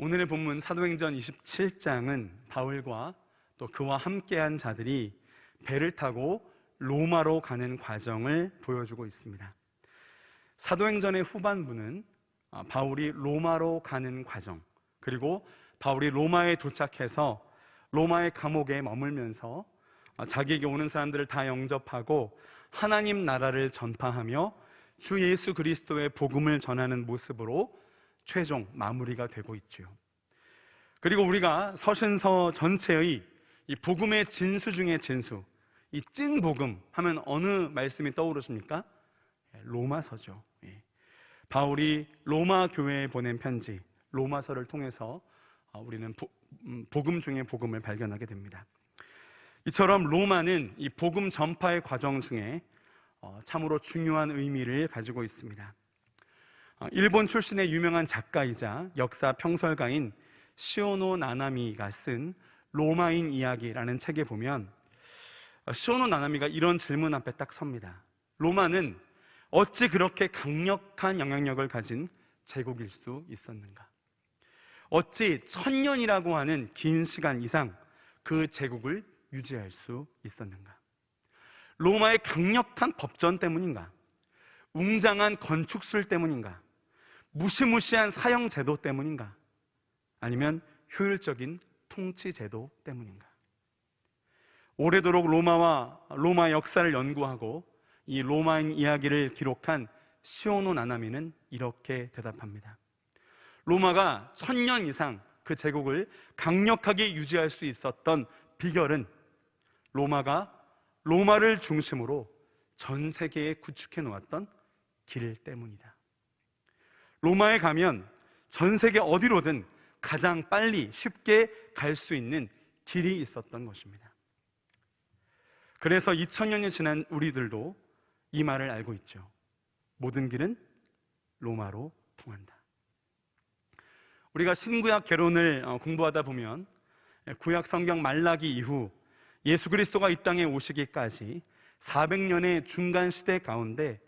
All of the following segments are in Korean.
오늘의 본문 사도행전 27장은 바울과 또 그와 함께한 자들이 배를 타고 로마로 가는 과정을 보여주고 있습니다. 사도행전의 후반부는 바울이 로마로 가는 과정, 그리고 바울이 로마에 도착해서 로마의 감옥에 머물면서 자기에게 오는 사람들을 다 영접하고 하나님 나라를 전파하며 주 예수 그리스도의 복음을 전하는 모습으로 최종 마무리가 되고 있죠. 그리고 우리가 서신서 전체의 이 복음의 진수 중의 진수, 이 찐 복음 하면 어느 말씀이 떠오르십니까? 로마서죠. 바울이 로마 교회에 보낸 편지 로마서를 통해서 우리는 복음 중에 복음을 발견하게 됩니다. 이처럼 로마는 이 복음 전파의 과정 중에 참으로 중요한 의미를 가지고 있습니다. 일본 출신의 유명한 작가이자 역사 평설가인 시오노 나나미가 쓴 로마인 이야기라는 책에 보면 시오노 나나미가 이런 질문 앞에 딱 섭니다. 로마는 어찌 그렇게 강력한 영향력을 가진 제국일 수 있었는가? 어찌 1000년이라고 하는 긴 시간 이상 그 제국을 유지할 수 있었는가? 로마의 강력한 법전 때문인가? 웅장한 건축술 때문인가? 무시무시한 사형제도 때문인가? 아니면 효율적인 통치제도 때문인가? 오래도록 로마 역사를 연구하고 이 로마인 이야기를 기록한 시오노 나나미는 이렇게 대답합니다. 로마가 1000년 이상 그 제국을 강력하게 유지할 수 있었던 비결은 로마가 로마를 중심으로 전 세계에 구축해 놓았던 길 때문이다. 로마에 가면 전 세계 어디로든 가장 빨리 쉽게 갈 수 있는 길이 있었던 것입니다. 그래서 2000년이 지난 우리들도 이 말을 알고 있죠. 모든 길은 로마로 통한다. 우리가 신구약 개론을 공부하다 보면 구약 성경 말라기 이후 예수 그리스도가 이 땅에 오시기까지 400년의 중간 시대 가운데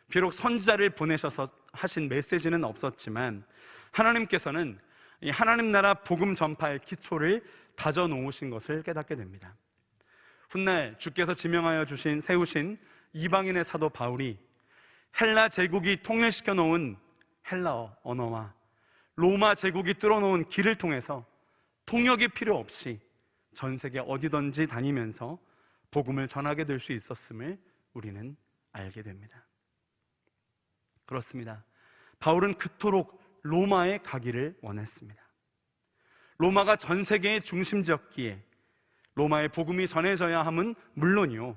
비록 선지자를 보내셔서 하신 메시지는 없었지만 하나님께서는 이 하나님 나라 복음 전파의 기초를 다져 놓으신 것을 깨닫게 됩니다. 훗날 주께서 지명하여 세우신 이방인의 사도 바울이 헬라 제국이 통일시켜 놓은 헬라어 언어와 로마 제국이 뚫어놓은 길을 통해서 통역이 필요 없이 전 세계 어디든지 다니면서 복음을 전하게 될 수 있었음을 우리는 알게 됩니다. 그렇습니다. 바울은 그토록 로마에 가기를 원했습니다. 로마가 전 세계의 중심지였기에 로마의 복음이 전해져야 함은 물론이요,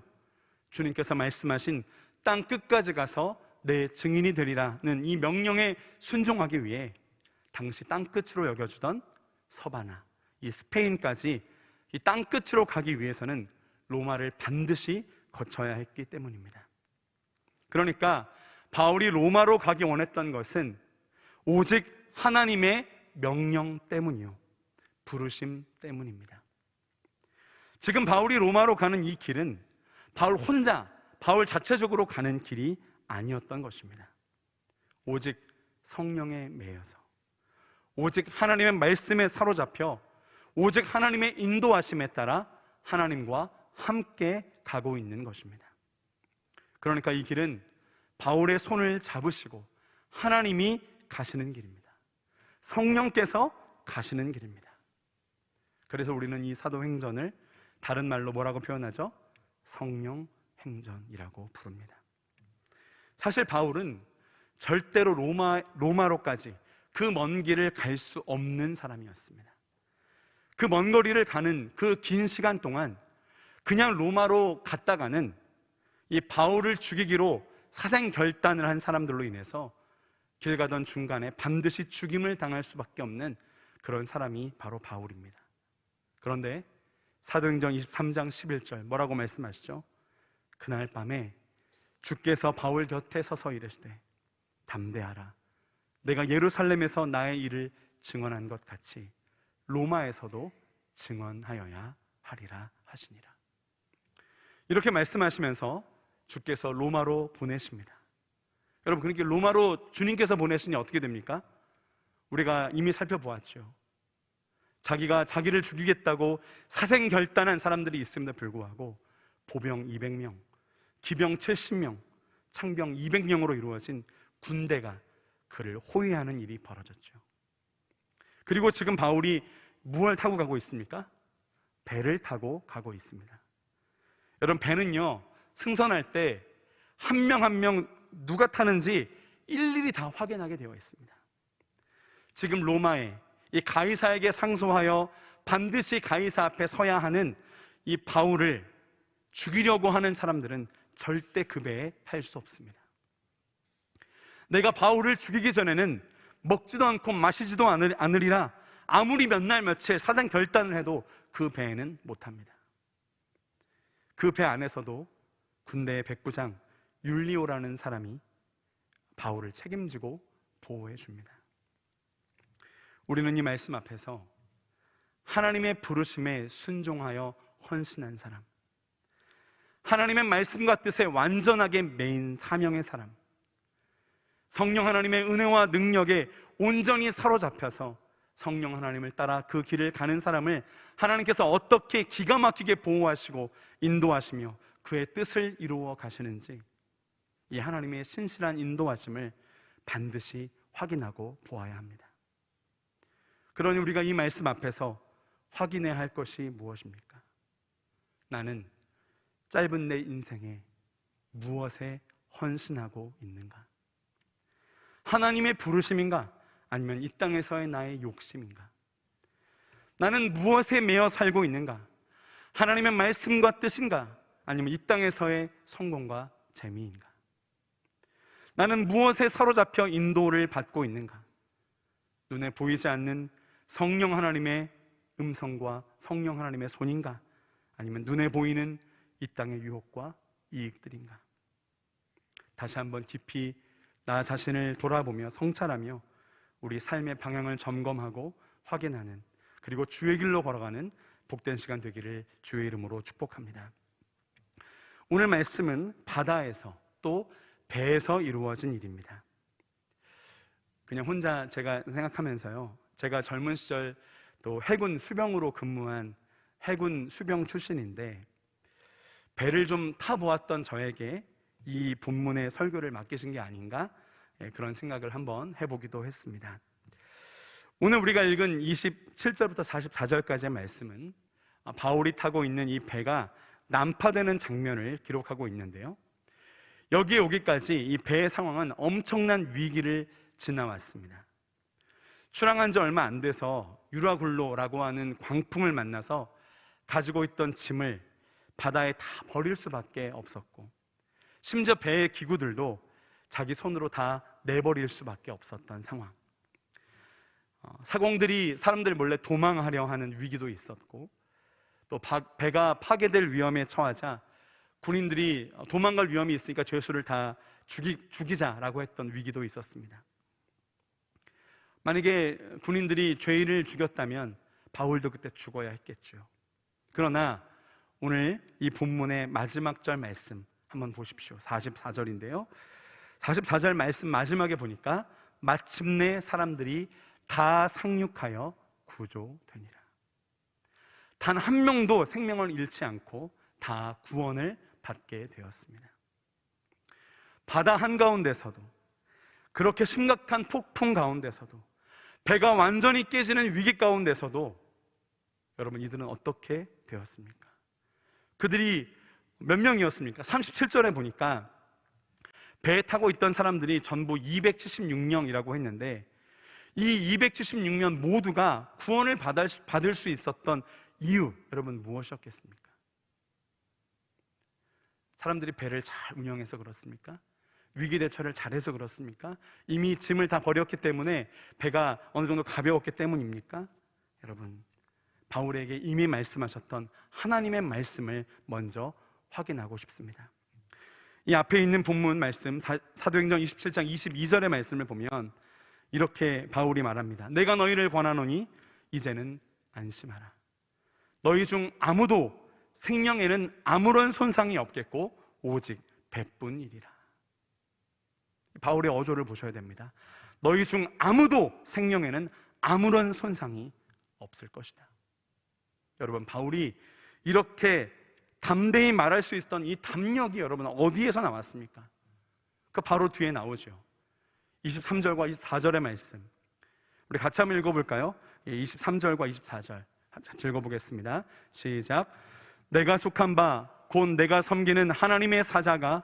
주님께서 말씀하신 땅 끝까지 가서 내 증인이 되리라는 이 명령에 순종하기 위해 당시 땅 끝으로 여겨주던 서바나, 이 스페인까지 이 땅 끝으로 가기 위해서는 로마를 반드시 거쳐야 했기 때문입니다. 그러니까 바울이 로마로 가기 원했던 것은 오직 하나님의 명령 때문이요, 부르심 때문입니다. 지금 바울이 로마로 가는 이 길은 바울 자체적으로 가는 길이 아니었던 것입니다. 오직 성령에 매여서, 오직 하나님의 말씀에 사로잡혀, 오직 하나님의 인도하심에 따라 하나님과 함께 가고 있는 것입니다. 그러니까 이 길은 바울의 손을 잡으시고 하나님이 가시는 길입니다. 성령께서 가시는 길입니다. 그래서 우리는 이 사도행전을 다른 말로 뭐라고 표현하죠? 성령행전이라고 부릅니다. 사실 바울은 절대로 로마로까지 그 먼 길을 갈 수 없는 사람이었습니다. 그 먼 거리를 가는 그 긴 시간 동안 그냥 로마로 갔다가는 이 바울을 죽이기로 사생 결단을 한 사람들로 인해서 길 가던 중간에 반드시 죽임을 당할 수밖에 없는 그런 사람이 바로 바울입니다. 그런데 사도행전 23장 11절 뭐라고 말씀하시죠? 그날 밤에 주께서 바울 곁에 서서 이르시되 담대하라, 내가 예루살렘에서 나의 일을 증언한 것 같이 로마에서도 증언하여야 하리라 하시니라. 이렇게 말씀하시면서 주께서 로마로 보내십니다. 여러분, 그러니까 로마로 주님께서 보내시니 어떻게 됩니까? 우리가 이미 살펴보았죠. 자기가 자기를 죽이겠다고 사생결단한 사람들이 있음에도 불구하고 보병 200명, 기병 70명, 창병 200명으로 이루어진 군대가 그를 호위하는 일이 벌어졌죠. 그리고 지금 바울이 무엇을 타고 가고 있습니까? 배를 타고 가고 있습니다. 여러분, 배는요, 승선할 때 한 명 한 명 누가 타는지 일일이 다 확인하게 되어 있습니다. 지금 로마에 이 가이사에게 상소하여 반드시 가이사 앞에 서야 하는 이 바울을 죽이려고 하는 사람들은 절대 그 배에 탈 수 없습니다. 내가 바울을 죽이기 전에는 먹지도 않고 마시지도 않으리라 아무리 몇 날 며칠 사생 결단을 해도 그 배에는 못 탑니다. 그 배 안에서도 군대의 백부장 율리오라는 사람이 바울을 책임지고 보호해 줍니다. 우리는 이 말씀 앞에서 하나님의 부르심에 순종하여 헌신한 사람, 하나님의 말씀과 뜻에 완전하게 매인 사명의 사람, 성령 하나님의 은혜와 능력에 온전히 사로잡혀서 성령 하나님을 따라 그 길을 가는 사람을 하나님께서 어떻게 기가 막히게 보호하시고 인도하시며 그의 뜻을 이루어 가시는지, 이 하나님의 신실한 인도하심을 반드시 확인하고 보아야 합니다. 그러니 우리가 이 말씀 앞에서 확인해야 할 것이 무엇입니까? 나는 짧은 내 인생에 무엇에 헌신하고 있는가? 하나님의 부르심인가? 아니면 이 땅에서의 나의 욕심인가? 나는 무엇에 매여 살고 있는가? 하나님의 말씀과 뜻인가? 아니면 이 땅에서의 성공과 재미인가? 나는 무엇에 사로잡혀 인도를 받고 있는가? 눈에 보이지 않는 성령 하나님의 음성과 성령 하나님의 손인가? 아니면 눈에 보이는 이 땅의 유혹과 이익들인가? 다시 한번 깊이 나 자신을 돌아보며 성찰하며 우리 삶의 방향을 점검하고 확인하는, 그리고 주의 길로 걸어가는 복된 시간 되기를 주의 이름으로 축복합니다. 오늘 말씀은 바다에서 또 배에서 이루어진 일입니다. 그냥 혼자 제가 생각하면서요, 제가 젊은 시절 또 해군 수병으로 근무한 해군 수병 출신인데, 배를 좀 타보았던 저에게 이 본문의 설교를 맡기신 게 아닌가, 그런 생각을 한번 해보기도 했습니다. 오늘 우리가 읽은 27절부터 44절까지의 말씀은 바울이 타고 있는 이 배가 난파되는 장면을 기록하고 있는데요, 여기에 오기까지 이 배의 상황은 엄청난 위기를 지나왔습니다. 출항한 지 얼마 안 돼서 유라굴로라고 하는 광풍을 만나서 가지고 있던 짐을 바다에 다 버릴 수밖에 없었고, 심지어 배의 기구들도 자기 손으로 다 내버릴 수밖에 없었던 상황. 사공들이 사람들 몰래 도망하려 하는 위기도 있었고, 또 배가 파괴될 위험에 처하자 군인들이 도망갈 위험이 있으니까 죄수를 다 죽이자라고 했던 위기도 있었습니다. 만약에 군인들이 죄인을 죽였다면 바울도 그때 죽어야 했겠죠. 그러나 오늘 이 본문의 마지막 절 말씀 한번 보십시오. 44절인데요, 44절 말씀 마지막에 보니까 마침내 사람들이 다 상륙하여 구조되니라. 단 한 명도 생명을 잃지 않고 다 구원을 받게 되었습니다. 바다 한가운데서도, 그렇게 심각한 폭풍 가운데서도, 배가 완전히 깨지는 위기 가운데서도 여러분, 이들은 어떻게 되었습니까? 그들이 몇 명이었습니까? 37절에 보니까 배에 타고 있던 사람들이 전부 276명이라고 했는데, 이 276명 모두가 구원을 받을 수 있었던 이유, 여러분 무엇이었겠습니까? 사람들이 배를 잘 운영해서 그렇습니까? 위기 대처를 잘해서 그렇습니까? 이미 짐을 다 버렸기 때문에 배가 어느 정도 가벼웠기 때문입니까? 여러분, 바울에게 이미 말씀하셨던 하나님의 말씀을 먼저 확인하고 싶습니다. 이 앞에 있는 본문 말씀, 사도행전 27장 22절의 말씀을 보면 이렇게 바울이 말합니다. 내가 너희를 권하노니 이제는 안심하라. 너희 중 아무도 생명에는 아무런 손상이 없겠고 오직 배뿐이리라. 바울의 어조를 보셔야 됩니다. 너희 중 아무도 생명에는 아무런 손상이 없을 것이다. 여러분, 바울이 이렇게 담대히 말할 수 있었던 이 담력이 여러분 어디에서 나왔습니까? 그 바로 뒤에 나오죠. 23절과 24절의 말씀, 우리 같이 한번 읽어볼까요? 23절과 24절 같이 읽어보겠습니다. 시작. 내가 속한 바 곧 내가 섬기는 하나님의 사자가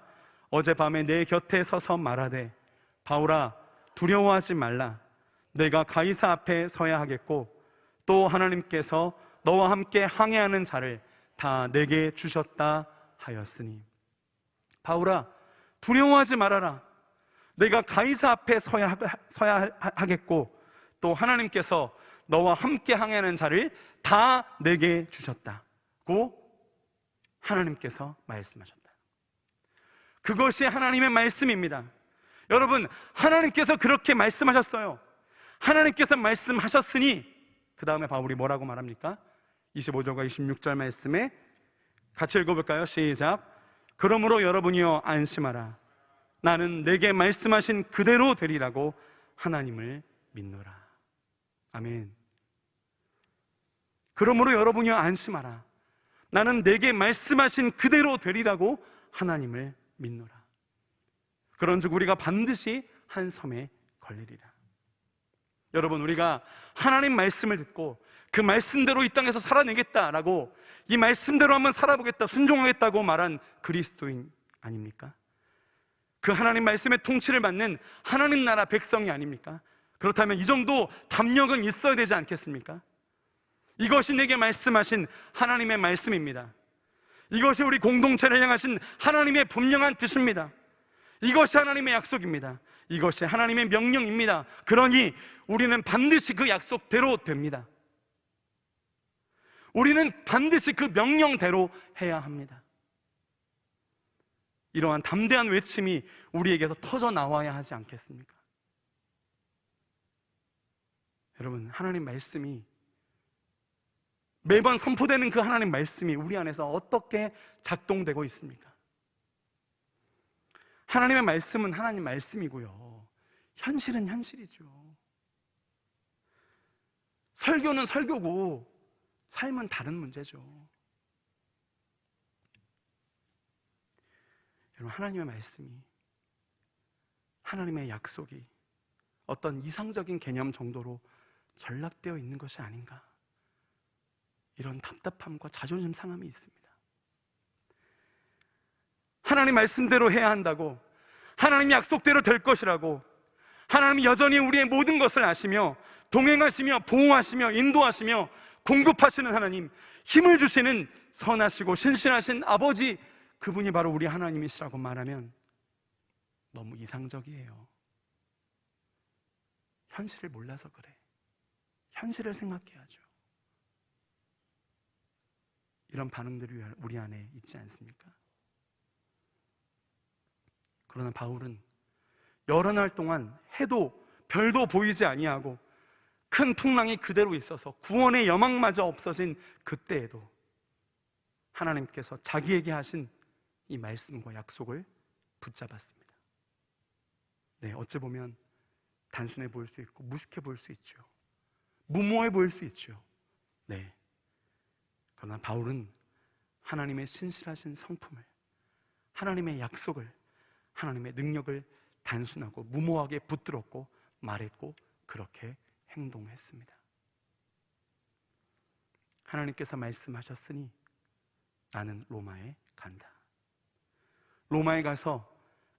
어젯밤에 내 곁에 서서 말하되, 바울아 두려워하지 말라. 내가 가이사 앞에 서야 하겠고 또 하나님께서 너와 함께 항해하는 자를 다 내게 주셨다 하였으니. 바울아 두려워하지 말아라. 내가 가이사 앞에 서야 하겠고 또 하나님께서 너와 함께 항해하는 자를 다 내게 주셨다고 하나님께서 말씀하셨다. 그것이 하나님의 말씀입니다. 여러분, 하나님께서 그렇게 말씀하셨어요. 하나님께서 말씀하셨으니 그 다음에 바울이 뭐라고 말합니까? 25절과 26절 말씀에 같이 읽어볼까요? 시작. 그러므로 여러분이여 안심하라. 나는 내게 말씀하신 그대로 되리라고 하나님을 믿노라. 아멘. 그러므로 여러분이여 안심하라. 나는 내게 말씀하신 그대로 되리라고 하나님을 믿노라. 그런즉 우리가 반드시 한 섬에 걸리리라. 여러분, 우리가 하나님 말씀을 듣고 그 말씀대로 이 땅에서 살아내겠다라고, 이 말씀대로 한번 살아보겠다, 순종하겠다고 말한 그리스도인 아닙니까? 그 하나님 말씀의 통치를 받는 하나님 나라 백성이 아닙니까? 그렇다면 이 정도 담력은 있어야 되지 않겠습니까? 이것이 내게 말씀하신 하나님의 말씀입니다. 이것이 우리 공동체를 향하신 하나님의 분명한 뜻입니다. 이것이 하나님의 약속입니다. 이것이 하나님의 명령입니다. 그러니 우리는 반드시 그 약속대로 됩니다. 우리는 반드시 그 명령대로 해야 합니다. 이러한 담대한 외침이 우리에게서 터져 나와야 하지 않겠습니까? 여러분, 하나님 말씀이, 매번 선포되는 그 하나님 말씀이 우리 안에서 어떻게 작동되고 있습니까? 하나님의 말씀은 하나님 말씀이고요, 현실은 현실이죠. 설교는 설교고 삶은 다른 문제죠. 여러분, 하나님의 말씀이, 하나님의 약속이 어떤 이상적인 개념 정도로 전락되어 있는 것이 아닌가, 이런 답답함과 자존심 상함이 있습니다. 하나님 말씀대로 해야 한다고, 하나님 약속대로 될 것이라고, 하나님이 여전히 우리의 모든 것을 아시며 동행하시며 보호하시며 인도하시며 공급하시는 하나님, 힘을 주시는 선하시고 신실하신 아버지, 그분이 바로 우리 하나님이시라고 말하면 너무 이상적이에요. 현실을 몰라서 그래. 현실을 생각해야죠. 이런 반응들이 우리 안에 있지 않습니까? 그러나 바울은 여러 날 동안 해도 별도 보이지 아니하고 큰 풍랑이 그대로 있어서 구원의 여망마저 없어진 그때에도 하나님께서 자기에게 하신 이 말씀과 약속을 붙잡았습니다. 네, 어찌 보면 단순해 보일 수 있고 무식해 보일 수 있죠. 무모해 보일 수 있죠. 네. 그러나 바울은 하나님의 신실하신 성품을, 하나님의 약속을, 하나님의 능력을 단순하고 무모하게 붙들었고 말했고 그렇게 행동했습니다. 하나님께서 말씀하셨으니 나는 로마에 간다. 로마에 가서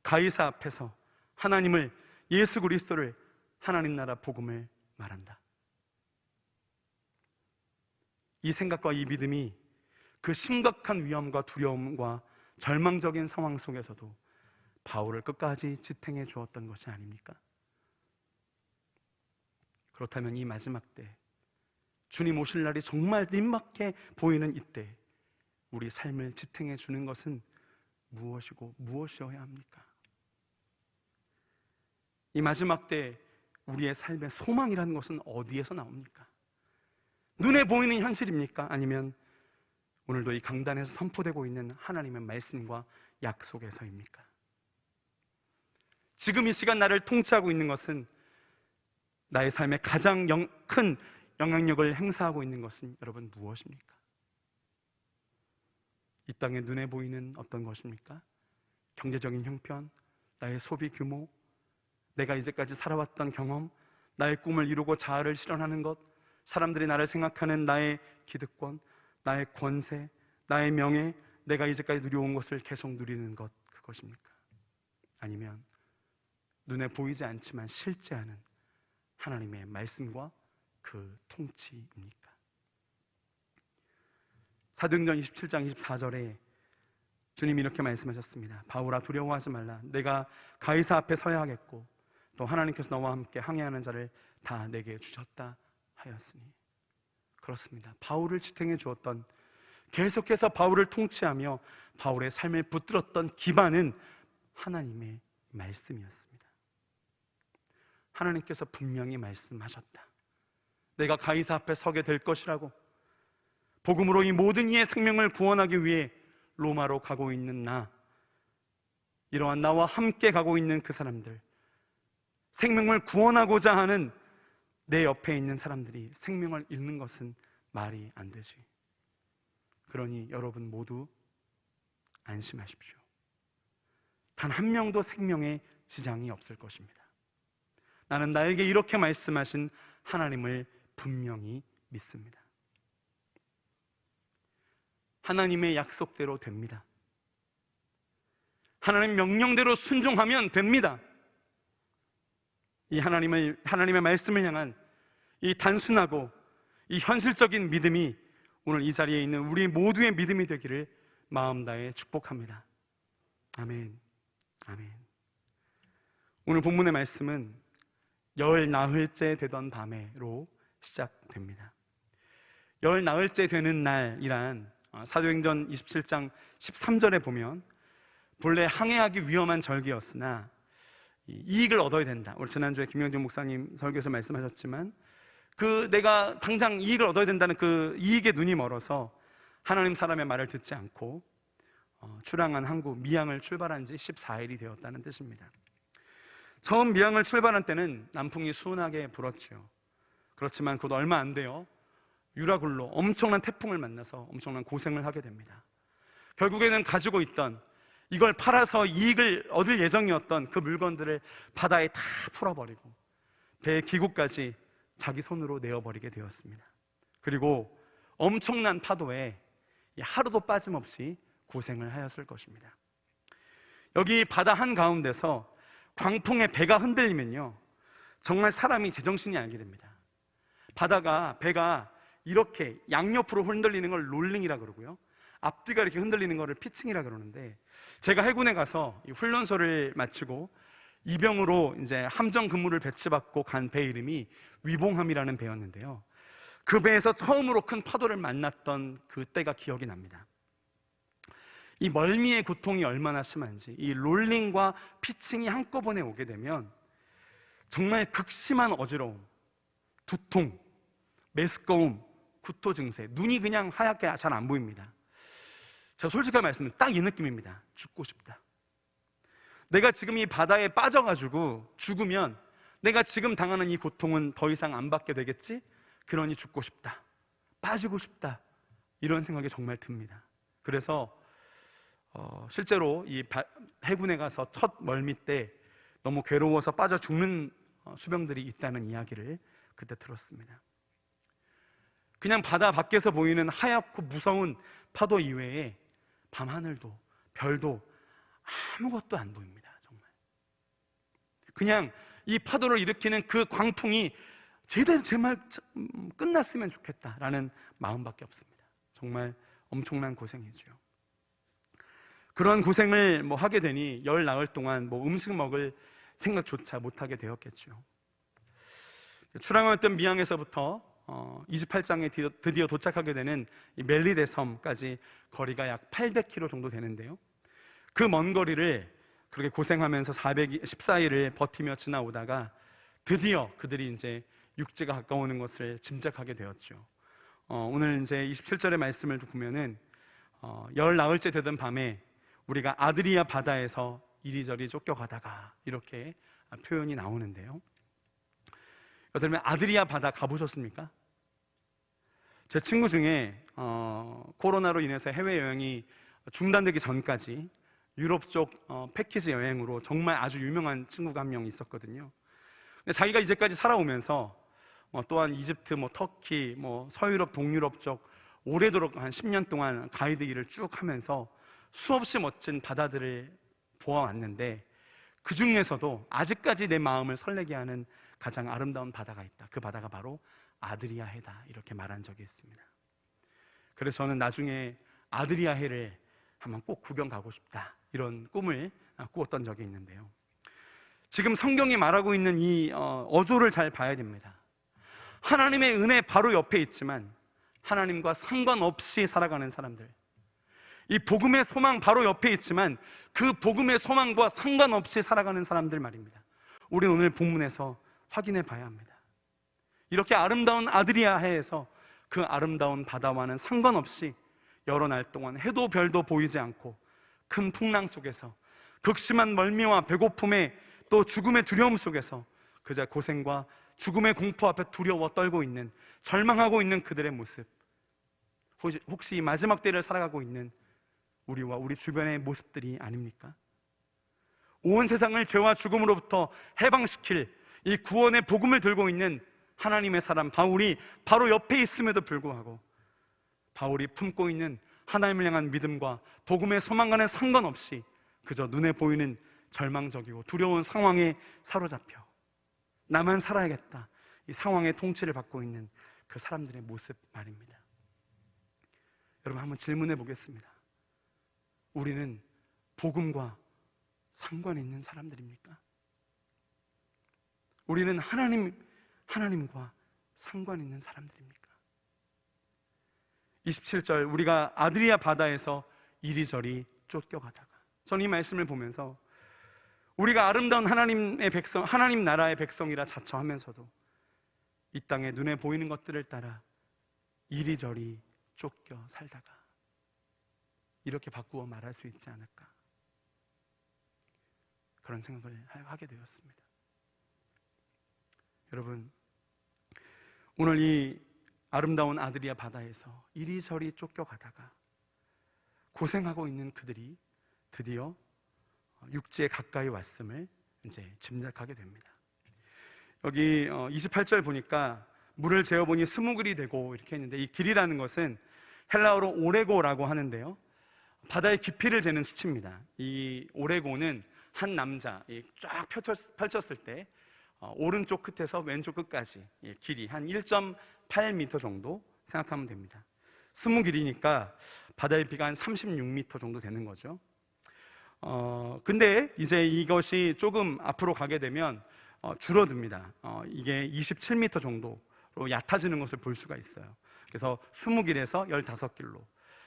가이사 앞에서 하나님을, 예수 그리스도를, 하나님 나라 복음을 말한다. 이 생각과 이 믿음이 그 심각한 위험과 두려움과 절망적인 상황 속에서도 바울을 끝까지 지탱해 주었던 것이 아닙니까? 그렇다면 이 마지막 때, 주님 오실 날이 정말 임박해 보이는 이때 우리 삶을 지탱해 주는 것은 무엇이고 무엇이어야 합니까? 이 마지막 때 우리의 삶의 소망이라는 것은 어디에서 나옵니까? 눈에 보이는 현실입니까? 아니면 오늘도 이 강단에서 선포되고 있는 하나님의 말씀과 약속에서입니까? 지금 이 시간 나를 통치하고 있는 것은 나의 삶의 가장 큰 영향력을 행사하고 있는 것은 여러분 무엇입니까? 이 땅에 눈에 보이는 어떤 것입니까? 경제적인 형편, 나의 소비 규모, 내가 이제까지 살아왔던 경험, 나의 꿈을 이루고 자아를 실현하는 것, 사람들이 나를 생각하는 나의 기득권, 나의 권세, 나의 명예, 내가 이제까지 누려온 것을 계속 누리는 것, 그것입니까? 아니면 눈에 보이지 않지만 실제하는 하나님의 말씀과 그 통치입니까? 사도행전 27장 24절에 주님이 이렇게 말씀하셨습니다. 바울아, 두려워하지 말라. 내가 가이사 앞에 서야 하겠고 또 하나님께서 너와 함께 항해하는 자를 다 내게 주셨다 하였으니. 그렇습니다. 바울을 지탱해 주었던, 계속해서 바울을 통치하며 바울의 삶을 붙들었던 기반은 하나님의 말씀이었습니다. 하나님께서 분명히 말씀하셨다. 내가 가이사 앞에 서게 될 것이라고. 복음으로 이 모든 이의 생명을 구원하기 위해 로마로 가고 있는 나, 이러한 나와 함께 가고 있는 그 사람들, 생명을 구원하고자 하는 내 옆에 있는 사람들이 생명을 잃는 것은 말이 안 되지. 그러니 여러분 모두 안심하십시오. 단 한 명도 생명에 지장이 없을 것입니다. 나는 나에게 이렇게 말씀하신 하나님을 분명히 믿습니다. 하나님의 약속대로 됩니다. 하나님 명령대로 순종하면 됩니다. 이 하나님의 말씀을 향한 이 단순하고 이 현실적인 믿음이 오늘 이 자리에 있는 우리 모두의 믿음이 되기를 마음 다해 축복합니다. 아멘. 아멘. 오늘 본문의 말씀은 열 나흘째 되던 밤에로 시작됩니다. 열 나흘째 되는 날이란 사도행전 27장 13절에 보면 본래 항해하기 위험한 절기였으나 이익을 얻어야 된다. 우리 지난주에 김영진 목사님 설교에서 말씀하셨지만 내가 당장 이익을 얻어야 된다는 그 이익에 눈이 멀어서 하나님 사람의 말을 듣지 않고 출항한 항구 미양을 출발한 지 14일이 되었다는 뜻입니다. 처음 미양을 출발한 때는 남풍이 순하게 불었죠. 그렇지만 곧 얼마 안 돼요. 유라굴로 엄청난 태풍을 만나서 엄청난 고생을 하게 됩니다. 결국에는 가지고 있던, 이걸 팔아서 이익을 얻을 예정이었던 그 물건들을 바다에 다 풀어버리고 배의 기구까지 자기 손으로 내어버리게 되었습니다. 그리고 엄청난 파도에 하루도 빠짐없이 고생을 하였을 것입니다. 여기 바다 한가운데서 광풍에 배가 흔들리면요, 정말 사람이 제정신이 아니게 됩니다. 배가 이렇게 양옆으로 흔들리는 걸 롤링이라 그러고요, 앞뒤가 이렇게 흔들리는 거를 피칭이라 그러는데, 제가 해군에 가서 훈련소를 마치고 이병으로 이제 함정 근무를 배치받고 간 배 이름이 위봉함이라는 배였는데요, 그 배에서 처음으로 큰 파도를 만났던 그때가 기억이 납니다. 이 멀미의 고통이 얼마나 심한지, 이 롤링과 피칭이 한꺼번에 오게 되면 정말 극심한 어지러움, 두통, 메스꺼움, 구토 증세, 눈이 그냥 하얗게 잘 안 보입니다. 제가 솔직하게 말씀드리면 딱 이 느낌입니다. 죽고 싶다. 내가 지금 이 바다에 빠져가지고 죽으면 내가 지금 당하는 이 고통은 더 이상 안 받게 되겠지? 그러니 죽고 싶다, 빠지고 싶다, 이런 생각이 정말 듭니다. 그래서 실제로 이 해군에 가서 첫 멀미 때 너무 괴로워서 빠져 죽는 수병들이 있다는 이야기를 그때 들었습니다. 그냥 바다 밖에서 보이는 하얗고 무서운 파도 이외에 밤하늘도 별도 아무것도 안 보입니다. 정말 그냥 이 파도를 일으키는 그 광풍이 제대로 제발 끝났으면 좋겠다라는 마음밖에 없습니다. 정말 엄청난 고생이죠. 그런 고생을 하게 되니 열 나흘 동안 음식 먹을 생각조차 못하게 되었겠죠. 출항했던 미양에서부터 28장에 드디어 도착하게 되는 이 멜리데 섬까지 거리가 약 800km 정도 되는데요, 그 먼 거리를 그렇게 고생하면서 414일을 버티며 지나오다가 드디어 그들이 이제 육지가 가까워오는 것을 짐작하게 되었죠. 오늘 이제 27절의 말씀을 보면은 열 나흘째 되던 밤에 우리가 아드리아 바다에서 이리저리 쫓겨가다가 이렇게 표현이 나오는데요, 여러분 아드리아 바다 가보셨습니까? 제 친구 중에 코로나로 인해서 해외여행이 중단되기 전까지 유럽 쪽 패키지 여행으로 정말 아주 유명한 친구가 한 명 있었거든요. 근데 자기가 이제까지 살아오면서 또한 이집트, 터키, 서유럽, 동유럽 쪽 오래도록 한 10년 동안 가이드 일을 쭉 하면서 수없이 멋진 바다들을 보아왔는데, 그 중에서도 아직까지 내 마음을 설레게 하는 가장 아름다운 바다가 있다. 그 바다가 바로 아드리아해다, 이렇게 말한 적이 있습니다. 그래서 저는 나중에 아드리아해를 한번 꼭 구경 가고 싶다, 이런 꿈을 꾸었던 적이 있는데요. 지금 성경이 말하고 있는 이 어조를 잘 봐야 됩니다. 하나님의 은혜 바로 옆에 있지만 하나님과 상관없이 살아가는 사람들, 이 복음의 소망 바로 옆에 있지만 그 복음의 소망과 상관없이 살아가는 사람들 말입니다. 우리는 오늘 본문에서 확인해 봐야 합니다. 이렇게 아름다운 아드리아해에서 그 아름다운 바다와는 상관없이 여러 날 동안 해도 별도 보이지 않고 큰 풍랑 속에서 극심한 멀미와 배고픔에 또 죽음의 두려움 속에서 그저 고생과 죽음의 공포 앞에 두려워 떨고 있는, 절망하고 있는 그들의 모습, 혹시 이 마지막 때를 살아가고 있는 우리와 우리 주변의 모습들이 아닙니까? 온 세상을 죄와 죽음으로부터 해방시킬 이 구원의 복음을 들고 있는 하나님의 사람 바울이 바로 옆에 있음에도 불구하고 바울이 품고 있는 하나님을 향한 믿음과 복음의 소망과는 상관없이 그저 눈에 보이는 절망적이고 두려운 상황에 사로잡혀 나만 살아야겠다, 이 상황의 통치를 받고 있는 그 사람들의 모습 말입니다. 여러분, 한번 질문해 보겠습니다. 우리는 복음과 상관 있는 사람들입니까? 우리는 하나님과 상관 있는 사람들입니까? 27절, 우리가 아드리아 바다에서 이리저리 쫓겨가다가, 저는 이 말씀을 보면서 우리가 아름다운 하나님의 백성, 하나님 나라의 백성이라 자처하면서도 이 땅에 눈에 보이는 것들을 따라 이리저리 쫓겨 살다가 이렇게 바꾸어 말할 수 있지 않을까, 그런 생각을 하게 되었습니다. 여러분, 오늘 이 아름다운 아드리아 바다에서 이리저리 쫓겨가다가 고생하고 있는 그들이 드디어 육지에 가까이 왔음을 이제 짐작하게 됩니다. 여기 28절 보니까 물을 재어보니 20길이 되고 이렇게 했는데, 이 길이라는 것은 헬라어로 오레고라고 하는데요, 바다의 깊이를 재는 수치입니다. 이 오레고는 한 남자 쫙 펼쳤을 때 오른쪽 끝에서 왼쪽 끝까지 길이 한 1.8m 정도 생각하면 됩니다. 20길이니까 바다의 비가 한 36m 정도 되는 거죠. 근데 이제 이것이 조금 앞으로 가게 되면 줄어듭니다. 이게 27m 정도로 얕아지는 것을 볼 수가 있어요. 그래서 20길에서 15길로,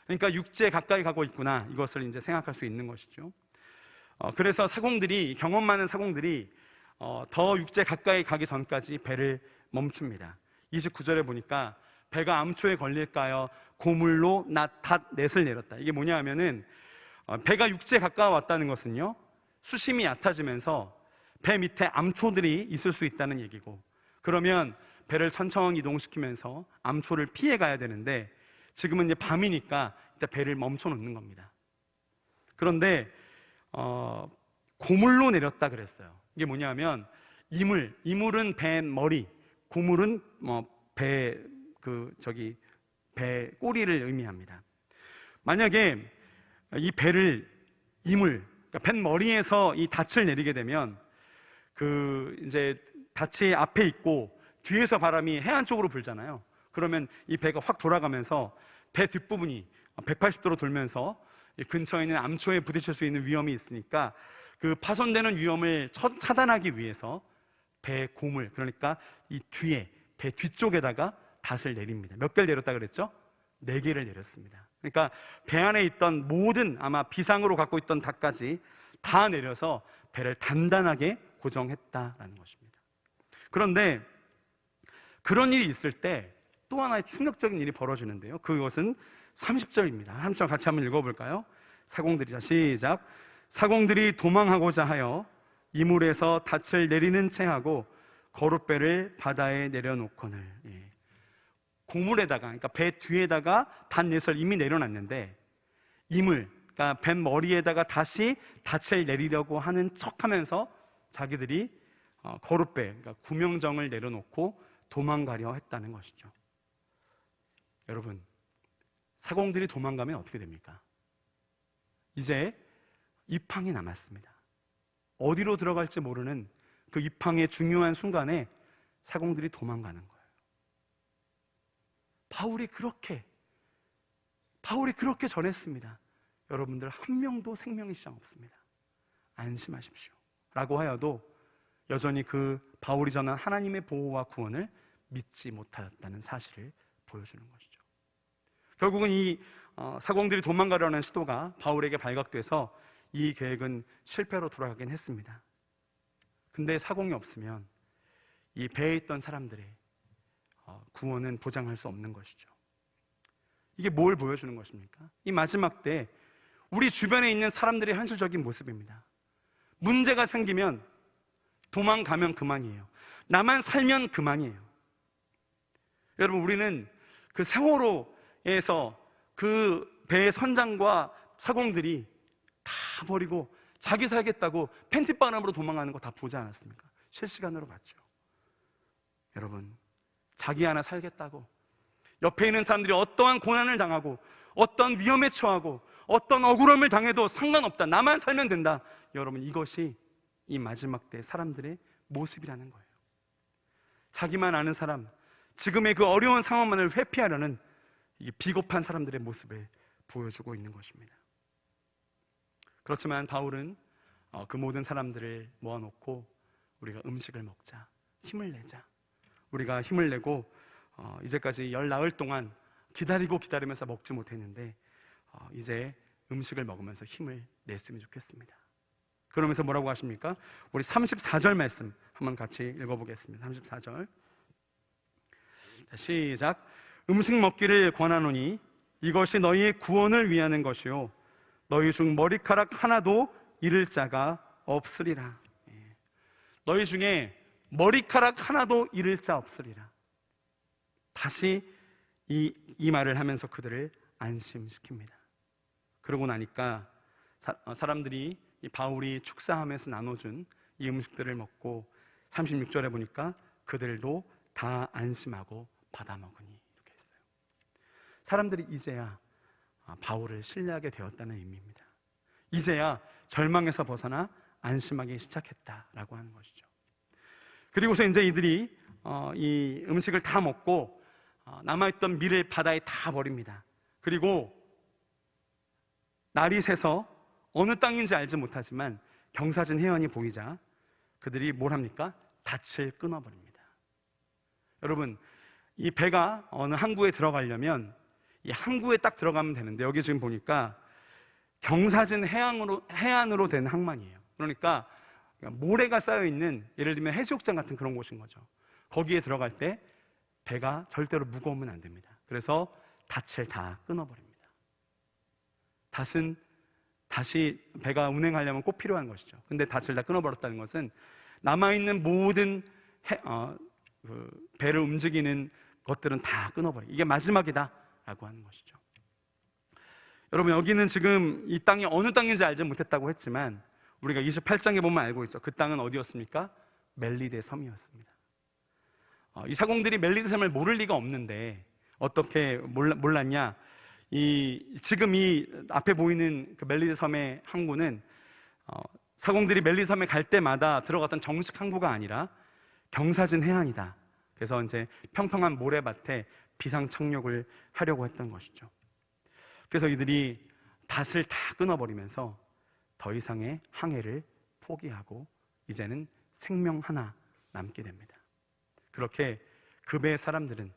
그러니까 육지에 가까이 가고 있구나, 이것을 이제 생각할 수 있는 것이죠. 그래서 사공들이, 경험 많은 사공들이 더 육지에 가까이 가기 전까지 배를 멈춥니다. 29절에 보니까 배가 암초에 걸릴까요? 고물로 낫 넷을 내렸다. 이게 뭐냐 하면은 배가 육지에 가까워왔다는 것은요, 수심이 얕아지면서 배 밑에 암초들이 있을 수 있다는 얘기고, 그러면 배를 천천히 이동시키면서 암초를 피해 가야 되는데 지금은 이제 밤이니까 일단 배를 멈춰 놓는 겁니다. 그런데 고물로 내렸다 그랬어요. 이게 뭐냐면 이물은 배 머리, 고물은 배 꼬리를 의미합니다. 만약에 이 배를 그러니까 배 머리에서 이 닻을 내리게 되면 이제 닻이 앞에 있고 뒤에서 바람이 해안 쪽으로 불잖아요. 그러면 이 배가 확 돌아가면서 배 뒷부분이 180도로 돌면서 근처에 있는 암초에 부딪힐 수 있는 위험이 있으니까 그 파손되는 위험을 차단하기 위해서 배 고물, 그러니까 이 뒤에 배 뒤쪽에다가 닷을 내립니다. 몇 개를 내렸다 그랬죠? 4개를 내렸습니다. 그러니까 배 안에 있던 모든 아마 비상으로 갖고 있던 닷까지 다 내려서 배를 단단하게 고정했다라는 것입니다. 그런데 그런 일이 있을 때 또 하나의 충격적인 일이 벌어지는데요, 그것은 30절입니다. 한번 같이 한번 읽어볼까요? 사공들이, 자 시작. 사공들이 도망하고자 하여 이물에서 닻을 내리는 채 하고 거룻배를 바다에 내려놓거늘. 고물에다가, 그러니까 배 뒤에다가 닷넷을 이미 내려놨는데 이물, 그러니까 배 머리에다가 다시 닻을 내리려고 하는 척하면서 자기들이 거룻배, 그러니까 구명정을 내려놓고 도망가려 했다는 것이죠. 여러분, 사공들이 도망가면 어떻게 됩니까? 이제 입항이 남았습니다. 어디로 들어갈지 모르는 그 입항의 중요한 순간에 사공들이 도망가는 거예요. 바울이 그렇게 전했습니다. 여러분들 한 명도 생명의 시장 없습니다. 안심하십시오 라고 하여도 여전히 그 바울이 전한 하나님의 보호와 구원을 믿지 못하였다는 사실을 보여주는 것이죠. 결국은 이 사공들이 도망가려는 시도가 바울에게 발각돼서 이 계획은 실패로 돌아가긴 했습니다. 근데 사공이 없으면 이 배에 있던 사람들의 구원은 보장할 수 없는 것이죠. 이게 뭘 보여주는 것입니까? 이 마지막 때 우리 주변에 있는 사람들의 현실적인 모습입니다. 문제가 생기면 도망가면 그만이에요. 나만 살면 그만이에요. 여러분, 우리는 그 세월호에서 그 배의 선장과 사공들이 다 버리고 자기 살겠다고 팬티바람으로 도망가는 거 다 보지 않았습니까? 실시간으로 봤죠. 여러분, 자기 하나 살겠다고 옆에 있는 사람들이 어떠한 고난을 당하고 어떤 위험에 처하고 어떤 억울함을 당해도 상관없다, 나만 살면 된다. 여러분, 이것이 이 마지막 때 사람들의 모습이라는 거예요. 자기만 아는 사람, 지금의 그 어려운 상황만을 회피하려는 이 비겁한 사람들의 모습을 보여주고 있는 것입니다. 그렇지만 바울은 그 모든 사람들을 모아놓고 우리가 음식을 먹자, 힘을 내자. 우리가 힘을 내고 이제까지 열 나흘 동안 기다리면서 먹지 못했는데 이제 음식을 먹으면서 힘을 냈으면 좋겠습니다. 그러면서 뭐라고 하십니까? 우리 34절 말씀 한번 같이 읽어보겠습니다. 34절 시작. 음식 먹기를 권하노니 이것이 너희의 구원을 위하는 것이요 너희 중 머리카락 하나도 잃을 자가 없으리라. 너희 중에 머리카락 하나도 잃을 자 없으리라. 다시 이 말을 하면서 그들을 안심시킵니다. 그러고 나니까 사람들이 이 바울이 축사하면서 나눠준 이 음식들을 먹고 36절에 보니까 그들도 다 안심하고 받아 먹으니 이렇게 했어요. 사람들이 이제야 바울을 신뢰하게 되었다는 의미입니다. 이제야 절망에서 벗어나 안심하기 시작했다라고 하는 것이죠. 그리고서 이제 이들이 이 음식을 다 먹고 남아있던 밀을 바다에 다 버립니다. 그리고 날이 새서 어느 땅인지 알지 못하지만 경사진 해안이 보이자 그들이 뭘 합니까? 닻을 끊어버립니다. 여러분, 이 배가 어느 항구에 들어가려면 이 항구에 딱 들어가면 되는데 여기 지금 보니까 경사진 해안으로 된 항만이에요. 그러니까 모래가 쌓여있는, 예를 들면 해수욕장 같은 그런 곳인 거죠. 거기에 들어갈 때 배가 절대로 무거우면 안 됩니다. 그래서 닻을 다 끊어버립니다. 닷은 다시 배가 운행하려면 꼭 필요한 것이죠. 근데 닻을 다 끊어버렸다는 것은 남아있는 모든 배를 움직이는 것들은 다 끊어버려요. 이게 마지막이다 라고 하는 것이죠. 여러분, 여기는 지금 이 땅이 어느 땅인지 알지 못했다고 했지만 우리가 28장에 보면 알고 있죠. 그 땅은 어디였습니까? 멜리데 섬이었습니다. 이 사공들이 멜리데 섬을 모를 리가 없는데 어떻게 몰랐냐? 지금 이 앞에 보이는 그 멜리데 섬의 항구는 사공들이 멜리데 섬에 갈 때마다 들어갔던 정식 항구가 아니라 경사진 해안이다. 그래서 이제 평평한 모래밭에 비상 착륙을 하려고 했던 것이죠. 그래서 이들이 닷을 다 끊어버리면서 더 이상의 항해를 포기하고 이제는 생명 하나 남게 됩니다. 그렇게 그 배의 사람들은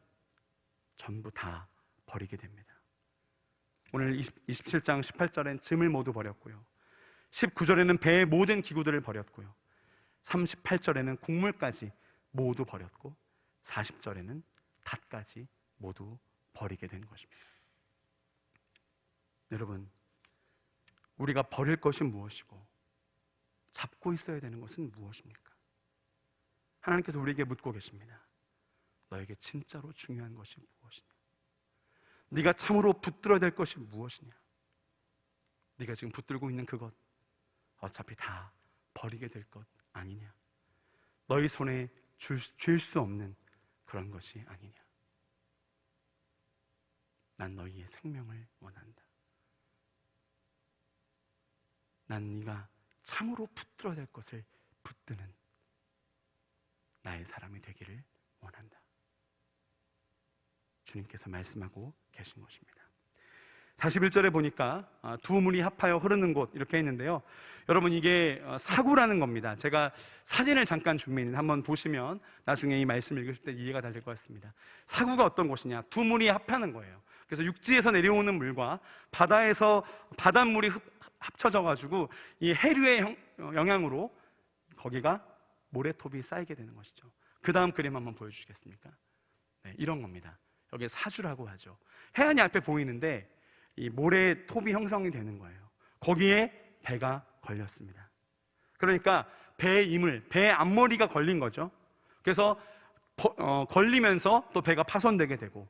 전부 다 버리게 됩니다. 오늘 27장 18절엔 짐을 모두 버렸고요, 19절에는 배의 모든 기구들을 버렸고요, 38절에는 곡물까지 모두 버렸고 40절에는 닷까지 모두 버리게 된 것입니다. 여러분, 우리가 버릴 것이 무엇이고 잡고 있어야 되는 것은 무엇입니까? 하나님께서 우리에게 묻고 계십니다. 너에게 진짜로 중요한 것이 무엇이냐? 네가 참으로 붙들어야 될 것이 무엇이냐? 네가 지금 붙들고 있는 그것 어차피 다 버리게 될 것 아니냐? 너희 손에 쥘 수 없는 그런 것이 아니냐? 난 너희의 생명을 원한다. 난 네가 참으로 붙들어야 될 것을 붙드는 나의 사람이 되기를 원한다. 주님께서 말씀하고 계신 것입니다. 41절에 보니까 두 물이 합하여 흐르는 곳 이렇게 했는데요, 여러분 이게 사구라는 겁니다. 제가 사진을 잠깐 준비했는데 한번 보시면 나중에 이 말씀 읽으실 때 이해가 될 것 같습니다. 사구가 어떤 곳이냐? 두 물이 합하는 거예요. 그래서 육지에서 내려오는 물과 바다에서 바닷물이 합쳐져 가지고 이 해류의 영향으로 거기가 모래톱이 쌓이게 되는 것이죠. 그 다음 그림 한번 보여주시겠습니까? 네, 이런 겁니다. 여기 사주라고 하죠. 해안이 앞에 보이는데 이 모래톱이 형성이 되는 거예요. 거기에 배가 걸렸습니다. 그러니까 배의 이물, 배의 앞머리가 걸린 거죠. 그래서 걸리면서 또 배가 파손되게 되고,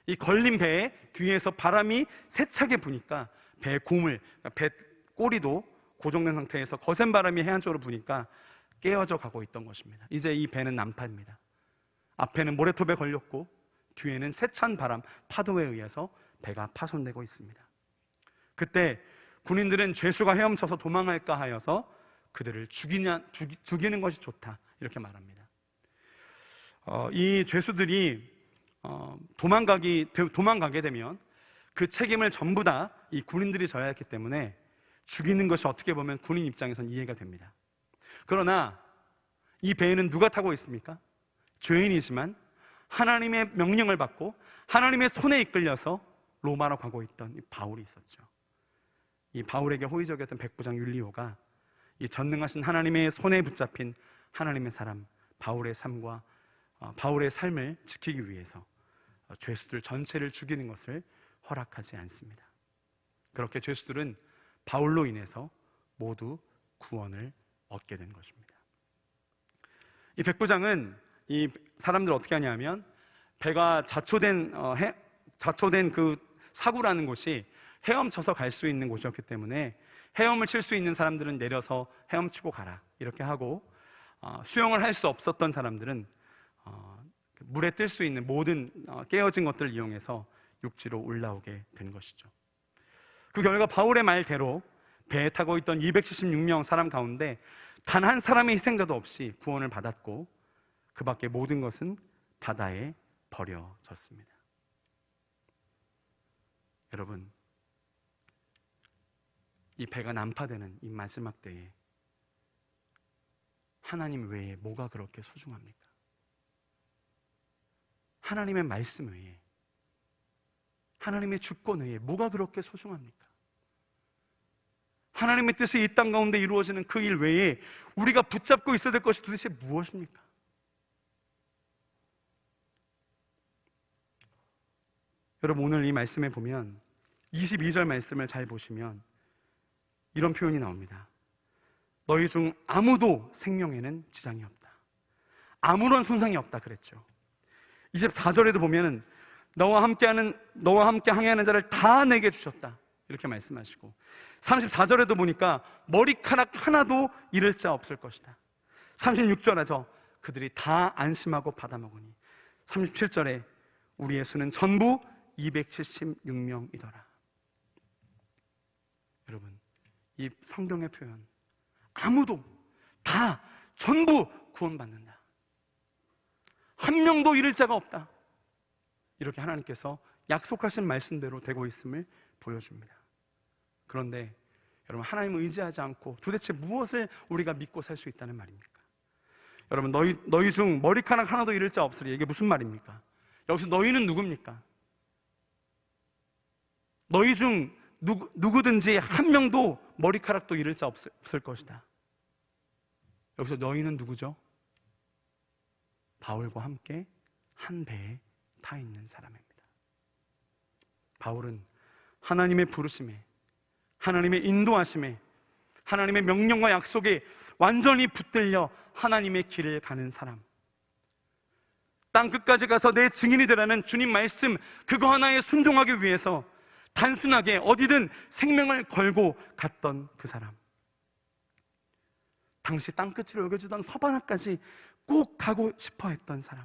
이 걸린 배에 뒤에서 바람이 세차게 부니까 배의 고물, 배 꼬리도 고정된 상태에서 거센 바람이 해안 쪽으로 부니까 깨어져 가고 있던 것입니다. 이제 이 배는 난파입니다. 앞에는 모래톱에 걸렸고 뒤에는 세찬 바람, 파도에 의해서 배가 파손되고 있습니다. 그때 군인들은 죄수가 헤엄쳐서 도망할까 하여서 그들을 죽이는 것이 좋다 이렇게 말합니다. 이 죄수들이 도망가게 되면 그 책임을 전부 다 이 군인들이 져야 했기 때문에 죽이는 것이 어떻게 보면 군인 입장에선 이해가 됩니다. 그러나 이 배에는 누가 타고 있습니까? 죄인이지만 하나님의 명령을 받고 하나님의 손에 이끌려서 로마로 가고 있던 이 바울이 있었죠. 이 바울에게 호의적이었던 백부장 율리오가 이 전능하신 하나님의 손에 붙잡힌 하나님의 사람 바울의 삶과 바울의 삶을 지키기 위해서 죄수들 전체를 죽이는 것을 허락하지 않습니다. 그렇게 죄수들은 바울로 인해서 모두 구원을 얻게 된 것입니다. 이 백부장은 이 사람들 어떻게 하냐면, 배가 자초된 그 사구라는 곳이 헤엄쳐서 갈 수 있는 곳이었기 때문에 헤엄을 칠 수 있는 사람들은 내려서 헤엄치고 가라 이렇게 하고, 수영을 할 수 없었던 사람들은 물에 뜰 수 있는 모든 깨어진 것들을 이용해서 육지로 올라오게 된 것이죠. 그 결과 바울의 말대로 배에 타고 있던 276명 사람 가운데 단 한 사람의 희생자도 없이 구원을 받았고, 그 밖에 모든 것은 바다에 버려졌습니다. 여러분, 이 배가 난파되는 이 마지막 때에 하나님 외에 뭐가 그렇게 소중합니까? 하나님의 말씀 외에, 하나님의 주권 외에 뭐가 그렇게 소중합니까? 하나님의 뜻이 이 땅 가운데 이루어지는 그 일 외에 우리가 붙잡고 있어야 될 것이 도대체 무엇입니까? 여러분, 오늘 이 말씀에 보면 22절 말씀을 잘 보시면 이런 표현이 나옵니다. 너희 중 아무도 생명에는 지장이 없다, 아무런 손상이 없다 그랬죠. 24절에도 보면은 너와 함께 항해하는 자를 다 내게 주셨다 이렇게 말씀하시고, 34절에도 보니까 머리카락 하나도 잃을 자 없을 것이다. 36절에서 그들이 다 안심하고 받아먹으니, 37절에 우리의 수는 전부 276명이더라. 여러분, 이 성경의 표현, 아무도, 다, 전부 구원받는다, 한 명도 잃을 자가 없다, 이렇게 하나님께서 약속하신 말씀대로 되고 있음을 보여줍니다. 그런데 여러분, 하나님을 의지하지 않고 도대체 무엇을 우리가 믿고 살 수 있다는 말입니까? 여러분, 너희 중 머리카락 하나도 잃을 자 없으리, 이게 무슨 말입니까? 여기서 너희는 누굽니까? 너희 중 누구든지 한 명도 머리카락도 잃을 자 없을 것이다. 여기서 너희는 누구죠? 바울과 함께 한 배에 타 있는 사람입니다. 바울은 하나님의 부르심에, 하나님의 인도하심에, 하나님의 명령과 약속에 완전히 붙들려 하나님의 길을 가는 사람, 땅끝까지 가서 내 증인이 되라는 주님 말씀 그거 하나에 순종하기 위해서 단순하게 어디든 생명을 걸고 갔던 그 사람, 당시 땅끝을 여겨주던 서바나까지 꼭 가고 싶어 했던 사람,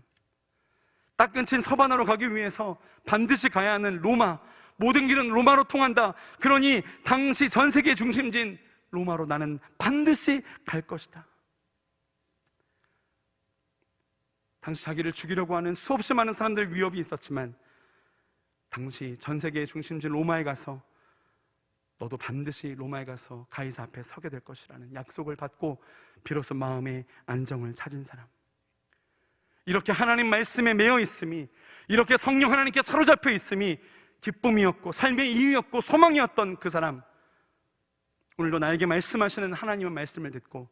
땅끝인 서바나로 가기 위해서 반드시 가야 하는 로마, 모든 길은 로마로 통한다, 그러니 당시 전 세계 중심지인 로마로 나는 반드시 갈 것이다. 당시 자기를 죽이려고 하는 수없이 많은 사람들의 위협이 있었지만 당시 전 세계의 중심지 로마에 가서 너도 반드시 로마에 가서 가이사 앞에 서게 될 것이라는 약속을 받고 비로소 마음의 안정을 찾은 사람, 이렇게 하나님 말씀에 매여 있음이, 이렇게 성령 하나님께 사로잡혀 있음이 기쁨이었고 삶의 이유였고 소망이었던 그 사람, 오늘도 나에게 말씀하시는 하나님의 말씀을 듣고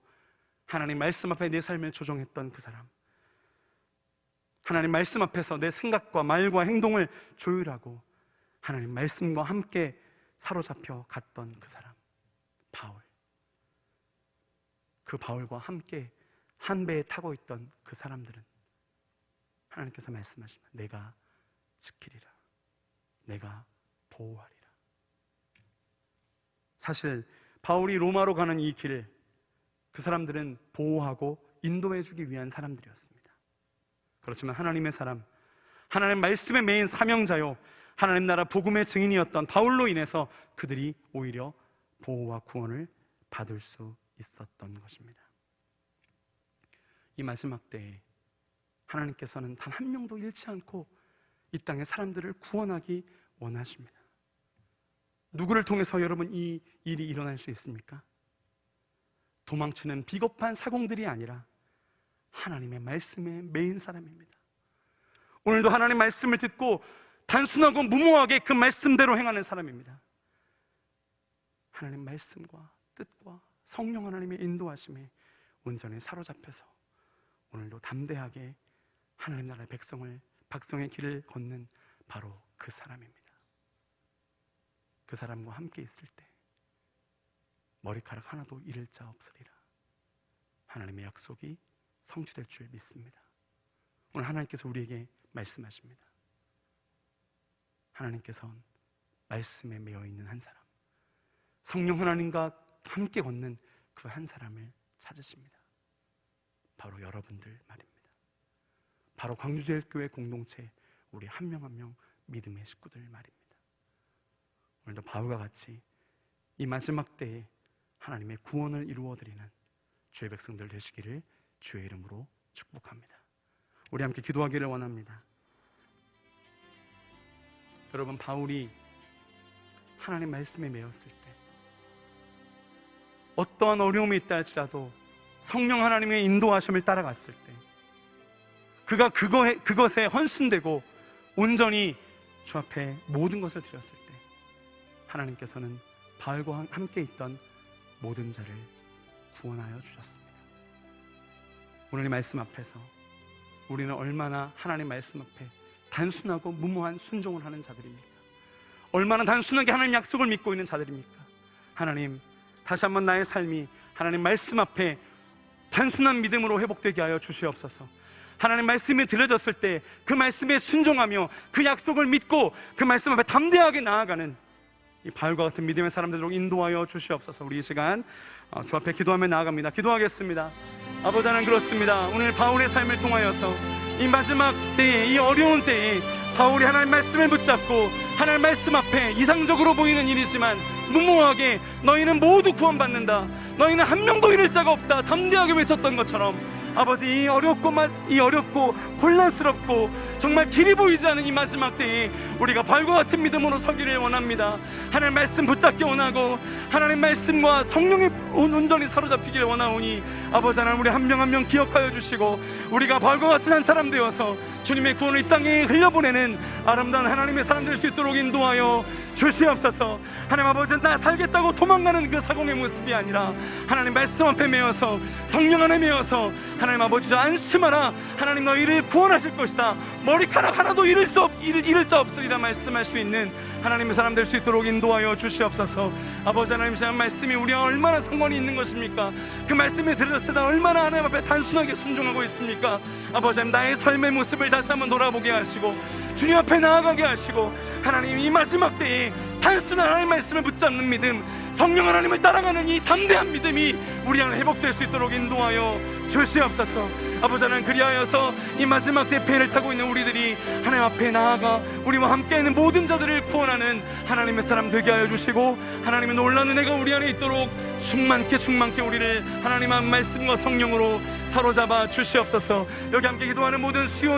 하나님 말씀 앞에 내 삶을 조정했던 그 사람, 하나님 말씀 앞에서 내 생각과 말과 행동을 조율하고 하나님 말씀과 함께 사로잡혀 갔던 그 사람, 바울. 그 바울과 함께 한 배에 타고 있던 그 사람들은 하나님께서 말씀하시면 내가 지키리라, 내가 보호하리라. 사실 바울이 로마로 가는 이 길을 그 사람들은 보호하고 인도해주기 위한 사람들이었습니다. 그렇지만 하나님의 사람, 하나님 말씀에 매인 사명자요, 하나님 나라 복음의 증인이었던 바울로 인해서 그들이 오히려 보호와 구원을 받을 수 있었던 것입니다. 이 마지막 때에 하나님께서는 단 한 명도 잃지 않고 이 땅의 사람들을 구원하기 원하십니다. 누구를 통해서 여러분 이 일이 일어날 수 있습니까? 도망치는 비겁한 사공들이 아니라 하나님의 말씀에 매인 사람입니다. 오늘도 하나님 말씀을 듣고 단순하고 무모하게 그 말씀대로 행하는 사람입니다. 하나님 말씀과 뜻과 성령 하나님의 인도하심에 온전히 사로잡혀서 오늘도 담대하게 하나님 나라의 백성의 길을 걷는 바로 그 사람입니다. 그 사람과 함께 있을 때 머리카락 하나도 잃을 자 없으리라. 하나님의 약속이 성취될 줄 믿습니다. 오늘 하나님께서 우리에게 말씀하십니다. 하나님께서는 말씀에 매여 있는 한 사람, 성령 하나님과 함께 걷는 그 한 사람을 찾으십니다. 바로 여러분들 말입니다. 바로 광주제일교회 공동체 우리 한 명 한 명 믿음의 식구들 말입니다. 오늘도 바울과 같이 이 마지막 때에 하나님의 구원을 이루어드리는 주의 백성들 되시기를 주의 이름으로 축복합니다. 우리 함께 기도하기를 원합니다. 여러분, 바울이 하나님 말씀에 매였을 때 어떠한 어려움이 있다 할지라도 성령 하나님의 인도하심을 따라갔을 때, 그가 그것에 헌신되고 온전히 주 앞에 모든 것을 드렸을 때 하나님께서는 바울과 함께 있던 모든 자를 구원하여 주셨습니다. 오늘 이 말씀 앞에서 우리는 얼마나 하나님 말씀 앞에 단순하고 무모한 순종을 하는 자들입니까? 얼마나 단순하게 하나님 약속을 믿고 있는 자들입니까? 하나님, 다시 한번 나의 삶이 하나님 말씀 앞에 단순한 믿음으로 회복되게 하여 주시옵소서. 하나님 말씀이 들려졌을 때 그 말씀에 순종하며 그 약속을 믿고 그 말씀 앞에 담대하게 나아가는 이 바울과 같은 믿음의 사람들로 인도하여 주시옵소서. 우리 이 시간 주 앞에 기도하며 나아갑니다. 기도하겠습니다. 아버지 하나님, 그렇습니다. 오늘 바울의 삶을 통하여서 이 마지막 때에, 이 어려운 때에 바울이 하나님 말씀을 붙잡고 하나님 말씀 앞에 이상적으로 보이는 일이지만 무모하게 너희는 모두 구원받는다, 너희는 한 명도 잃을 자가 없다 담대하게 외쳤던 것처럼 아버지, 이 어렵고 혼란스럽고 정말 길이 보이지 않은 이 마지막 때에 우리가 바울과 같은 믿음으로 서기를 원합니다. 하나님 말씀 붙잡기 원하고 하나님 말씀과 성령이 온전히 사로잡히길 원하오니 아버지 하나님, 우리 한 명 한 명 기억하여 주시고 우리가 바울과 같은 한 사람 되어서 주님의 구원을 이 땅에 흘려보내는 아름다운 하나님의 사람 될 수 있도록 인도하여 주시옵소서. 하나님 아버지, 나 살겠다고 도망가는 그 사공의 모습이 아니라 하나님 말씀 앞에 매여서 성령 안에 매여서 하나님 아버지, 안심하라, 하나님 너희를 구원하실 것이다, 머리카락 하나도 잃을 자 없으리라 말씀할 수 있는 하나님의 사람 될 수 있도록 인도하여 주시옵소서. 아버지 하나님, 그 말씀이 우리와 얼마나 상관이 있는 것입니까? 그 말씀이 들렸을 때 얼마나 하나님 앞에 단순하게 순종하고 있습니까? 아버지 하나님, 나의 삶의 모습을 다시 한번 돌아보게 하시고 주님 앞에 나아가게 하시고, 하나님 이 마지막 때에 단순한 하나님의 말씀을 붙잡는 믿음, 성령 하나님을 따라가는 이 담대한 믿음이 우리 안에 회복될 수 있도록 인도하여 주시옵소서. 아버지 하나님, 그리하여서 이 마지막 때 배를 타고 있는 우리들이 하나님 앞에 나아가 우리와 함께 있는 모든 자들을 구원하는 하나님의 사람 되게 하여 주시고, 하나님의 놀라운 은혜가 우리 안에 있도록 충만케 우리를 하나님의 말씀과 성령으로 사로잡아 주시옵소서. 여기 함께 기도하는 모든 수요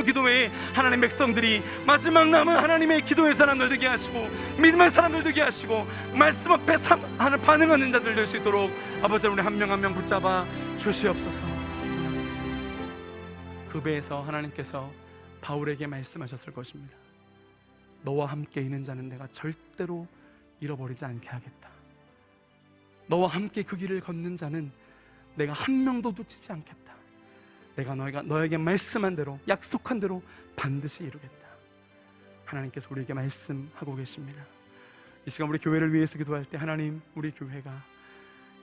기도회의 하나님 백성들이 마지막 남은 하나님의 기도의 사람들 되게 하시고, 믿음의 사람들 되게 하시고, 말씀 앞에 반응하는 자들 될 수 있도록 아버지 우리 한 명 한 명 붙잡아 주시옵소서. 그 배에서 하나님께서 바울에게 말씀하셨을 것입니다. 너와 함께 있는 자는 내가 절대로 잃어버리지 않게 하겠다. 너와 함께 그 길을 걷는 자는 내가 한 명도 놓치지 않겠다. 내가 너에게 말씀한 대로, 약속한 대로 반드시 이루겠다. 하나님께서 우리에게 말씀하고 계십니다. 이 시간 우리 교회를 위해서 기도할 때, 하나님, 우리 교회가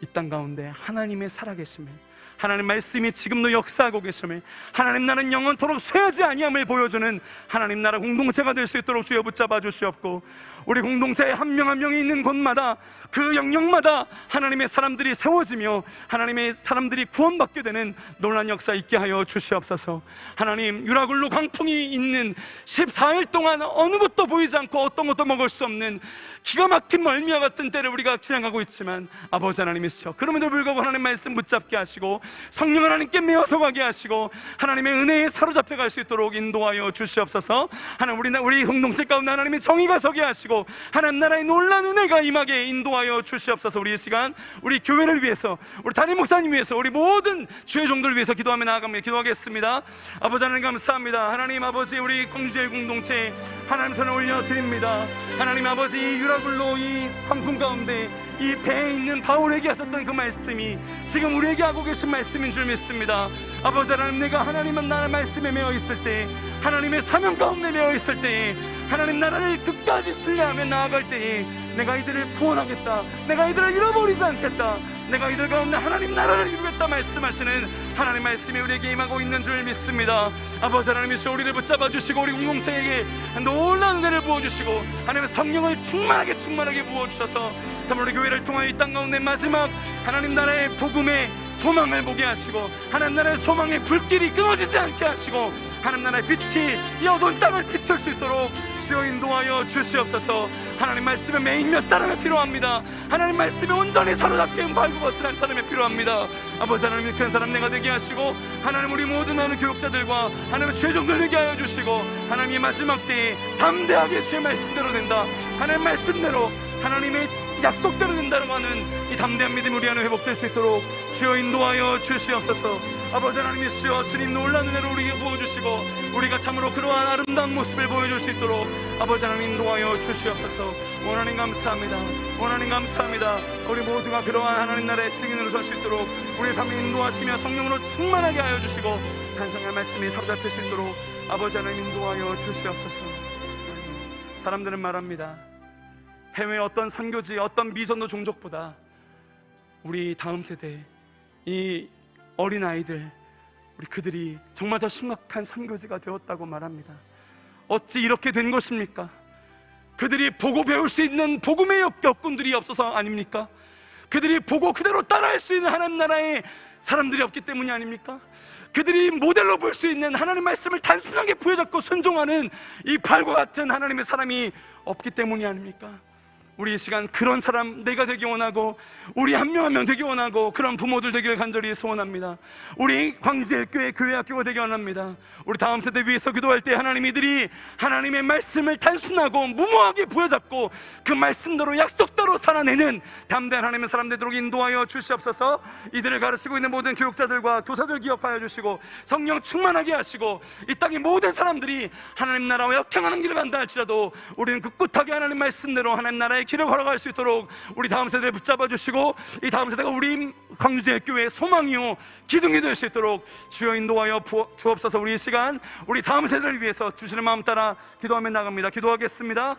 이 땅 가운데 하나님의 살아계심을, 하나님 말씀이 지금도 역사하고 계심을, 하나님 나라는 영원토록 쇠하지 아니함을 보여주는 하나님 나라 공동체가 될 수 있도록 주여 붙잡아 주시옵고, 우리 공동체에 한 명 한 명이 있는 곳마다, 그 영역마다 하나님의 사람들이 세워지며 하나님의 사람들이 구원받게 되는 놀라운 역사 있게 하여 주시옵소서. 하나님, 유라굴로 광풍이 있는 14일 동안 어느 것도 보이지 않고 어떤 것도 먹을 수 없는 기가 막힌 멀미와 같은 때를 우리가 지나가고 있지만, 아버지 하나님이시여, 그럼에도 불구하고 하나님 말씀 붙잡게 하시고 성령 하나님께 메어서 가게 하시고 하나님의 은혜에 사로잡혀 갈 수 있도록 인도하여 주시옵소서. 하나님, 우리 공동체 가운데 하나님의 정의가 서게 하시고 하나님 나라의 놀라운 은혜가 임하게 인도하여 주시옵소서. 우리 이 시간 우리 교회를 위해서, 우리 담임 목사님 위해서, 우리 모든 주의 종들 위해서 기도하며 나아가며 기도하겠습니다. 아버지 하나님 감사합니다. 하나님 아버지, 우리 광주의 공동체 하나님 손에 올려드립니다. 하나님 아버지, 이 유라굴로 이 광풍 가운데 이 배에 있는 바울에게 하셨던 그 말씀이 지금 우리에게 하고 계신 말씀인 줄 믿습니다. 아버지 하나님, 내가 하나님은 나의 말씀에 매어 있을 때, 하나님의 사명 가운데 매어 있을 때에, 하나님 나라를 끝까지 신뢰하며 나아갈 때에 내가 이들을 구원하겠다, 내가 이들을 잃어버리지 않겠다, 내가 이들 가운데 하나님 나라를 이루겠다 말씀하시는 하나님 말씀이 우리에게 임하고 있는 줄 믿습니다. 아버지 하나님이시여, 우리를 붙잡아 주시고 우리 공동체에게 놀라운 은혜를 부어주시고 하나님의 성령을 충만하게 부어주셔서 정말 우리 교회를 통하여 이 땅 가운데 마지막 하나님 나라의 복음의 소망을 보게 하시고, 하나님 나라의 소망의 불길이 끊어지지 않게 하시고, 하나님 나라의 빛이 이 어두운 땅을 비출 수 있도록 주여 인도하여 주시옵소서. 하나님 말씀에 매인 몇 사람이 필요합니다. 하나님 말씀에 온전히 사로잡힌 발구버튼한 사람이 필요합니다. 아버지 하나님, 그 사람 내가 되게 하시고, 하나님 우리 모든 하는 교육자들과 하나님의 최종들 되게 하여 주시고, 하나님의 마지막 때에 담대하게 주의 말씀대로 된다, 하나님 말씀대로 하나님의 약속대로 된다고 하는 이 담대한 믿음이 우리 안에 회복될 수 있도록 주여 인도하여 주시옵소서. 아버지 하나님이시여, 주님 놀라운 은혜를 우리에게 부어주시고 우리가 참으로 그러한 아름다운 모습을 보여줄 수 있도록 아버지 하나님 인도하여 주시옵소서. 하나님 감사합니다. 하나님 감사합니다. 우리 모두가 그러한 하나님 나라의 증인으로 설 수 있도록 우리의 삶을 인도하시며 성령으로 충만하게 하여 주시고 단성의 말씀이 사로잡힐 수 있도록 아버지 하나님 인도하여 주시옵소서. 사람들은 말합니다. 해외 어떤 선교지, 어떤 미전도 종족보다 우리 다음 세대, 이 어린아이들, 우리 그들이 정말 더 심각한 선교지가 되었다고 말합니다. 어찌 이렇게 된 것입니까? 그들이 보고 배울 수 있는 복음의 역군들이 없어서 아닙니까? 그들이 보고 그대로 따라할 수 있는 하나님 나라의 사람들이 없기 때문이 아닙니까? 그들이 모델로 볼 수 있는 하나님 말씀을 단순하게 부여잡고 순종하는 이 발과 같은 하나님의 사람이 없기 때문이 아닙니까? 우리 이 시간 그런 사람 내가 되기 원하고, 우리 한 명 한 명 되기 원하고, 그런 부모들 되기를 간절히 소원합니다. 우리 광주제일교회 교회학교가 되기 원합니다. 우리 다음 세대 위해서 기도할 때 하나님, 이들이 하나님의 말씀을 단순하고 무모하게 부여잡고 그 말씀대로 약속대로 살아내는 담대한 하나님의 사람 되도록 인도하여 주시옵소서. 이들을 가르치고 있는 모든 교육자들과 교사들 기억하여 주시고 성령 충만하게 하시고, 이 땅의 모든 사람들이 하나님 나라와 역행하는 길을 간다 할지라도 우리는 꿋꿋하게 하나님 말씀대로 하나님 나라의 길을 걸어갈 수 있도록 우리 다음 세대를 붙잡아 주시고, 이 다음 세대가 우리 광주제일교회의 소망이요 기둥이 될 수 있도록 주여 인도하여 주옵소서. 우리 이 시간 우리 다음 세대를 위해서 주시는 마음 따라 기도하며 나갑니다. 기도하겠습니다.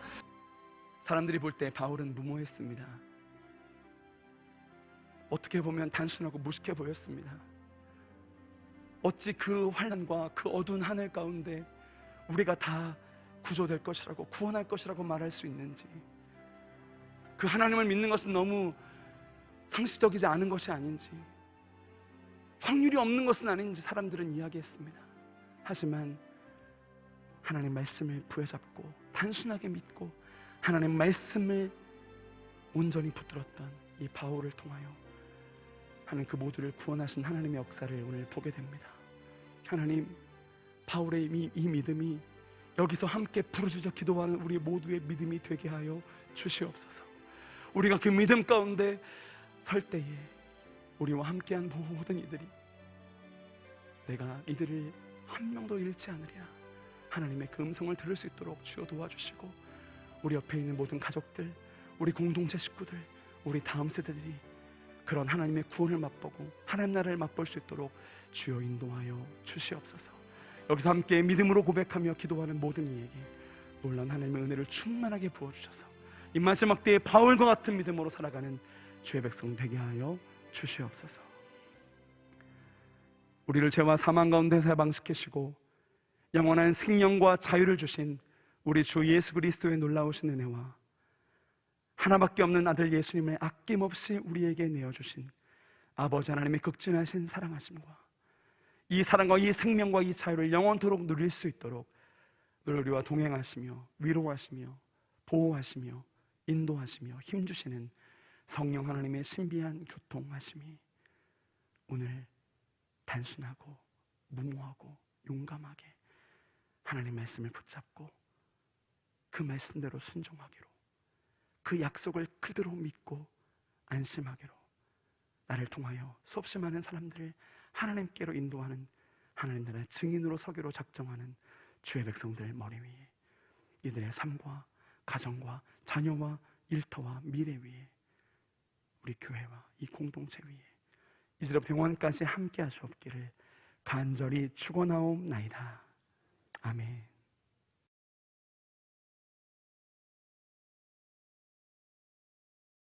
사람들이 볼 때 바울은 무모했습니다. 어떻게 보면 단순하고 무식해 보였습니다. 어찌 그 환난과 그 어두운 하늘 가운데 우리가 다 구조될 것이라고, 구원할 것이라고 말할 수 있는지, 그 하나님을 믿는 것은 너무 상식적이지 않은 것이 아닌지, 확률이 없는 것은 아닌지 사람들은 이야기했습니다. 하지만 하나님 말씀을 부여잡고 단순하게 믿고 하나님 말씀을 온전히 붙들었던 이 바울을 통하여 하나님 그 모두를 구원하신 하나님의 역사를 오늘 보게 됩니다. 하나님, 바울의 이 믿음이 여기서 함께 부르짖어 기도하는 우리 모두의 믿음이 되게 하여 주시옵소서. 우리가 그 믿음 가운데 설 때에 우리와 함께한 모든 이들이, 내가 이들을 한 명도 잃지 않으리라, 하나님의 그 음성을 들을 수 있도록 주여 도와주시고, 우리 옆에 있는 모든 가족들, 우리 공동체 식구들, 우리 다음 세대들이 그런 하나님의 구원을 맛보고 하나님 나라를 맛볼 수 있도록 주여 인도하여 주시옵소서. 여기서 함께 믿음으로 고백하며 기도하는 모든 이에게 놀라운 하나님의 은혜를 충만하게 부어주셔서 이 마지막 때에 바울과 같은 믿음으로 살아가는 주의 백성 되게 하여 주시옵소서. 우리를 죄와 사망 가운데서 해방시키시고 영원한 생명과 자유를 주신 우리 주 예수 그리스도의 놀라우신 은혜와 하나밖에 없는 아들 예수님을 아낌없이 우리에게 내어주신 아버지 하나님의 극진하신 사랑하심과 이 사랑과 이 생명과 이 자유를 영원토록 누릴 수 있도록 늘 우리와 동행하시며 위로하시며 보호하시며 인도하시며 힘주시는 성령 하나님의 신비한 교통하심이 오늘 단순하고 무모하고 용감하게 하나님 말씀을 붙잡고 그 말씀대로 순종하기로, 그 약속을 그대로 믿고 안심하기로, 나를 통하여 수없이 많은 사람들을 하나님께로 인도하는 하나님 나라의 증인으로 서기로 작정하는 주의 백성들 머리 위에, 이들의 삶과 가정과 자녀와 일터와 미래 위에, 우리 교회와 이 공동체 위에 이제부터 영원까지 함께 하시옵기를 간절히 축원하옵나이다. 아멘.